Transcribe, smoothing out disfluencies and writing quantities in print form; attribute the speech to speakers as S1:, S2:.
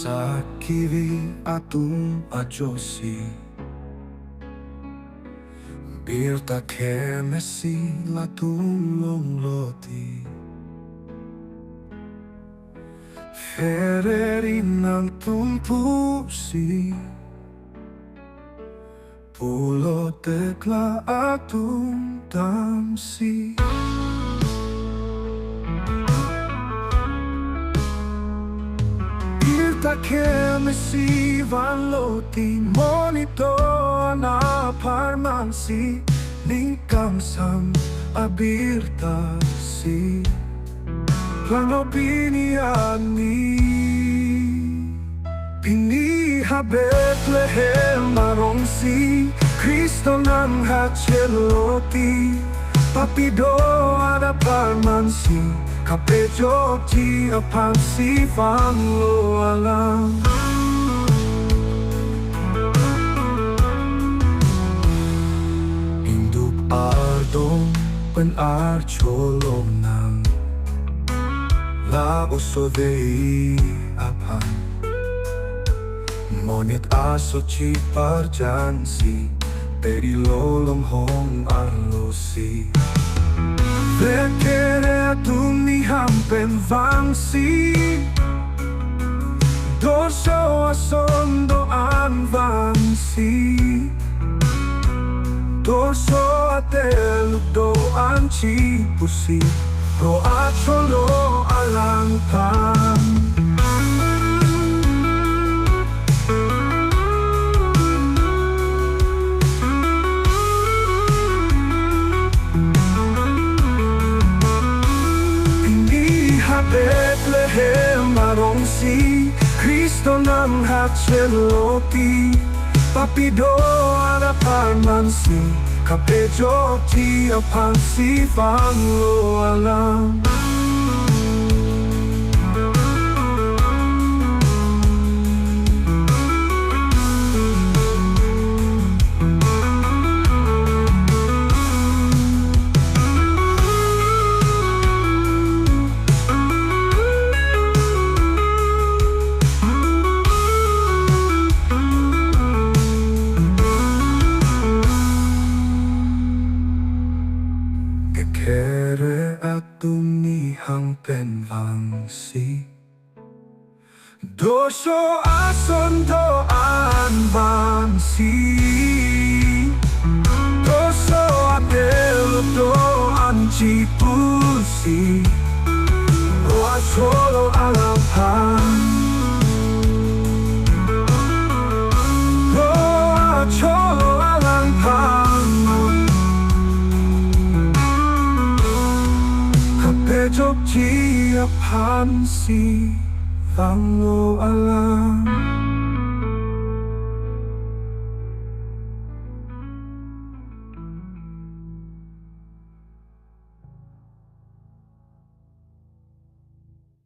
S1: sa kiri atong adyosi. Birta kemesi latulong loti. Fererin ng tumpusi. Pulo tekla atong damsi. Birta kemesi valoti monito na parmansi. Lingkang sam abirta si plano biniani. Piniha Bethlehem marongsi Kristo ng hatseloti. Papido ada parmansi kapejo ti apansi fanglo alam. Induk ardong penarcolong ng laoso dei apan. Monit aso ci parjansi peri lolong hong arlosi. Vekere atuni hampen vangsi. Doso asondo anvansi. Doso atelu do anci pusi. Ro acholo alangpan. Bethlehem marongsi Kristo ng hatseloti. Papido ada parmansi kapejo ti apansi fanglo alam. Kere atuni hangpen vangsi. Doso asondo anvansi. Doso adelo do anci pusi. Roa solo alampan. Roa solo alampan. Kapejo ti apansi fanglo alam.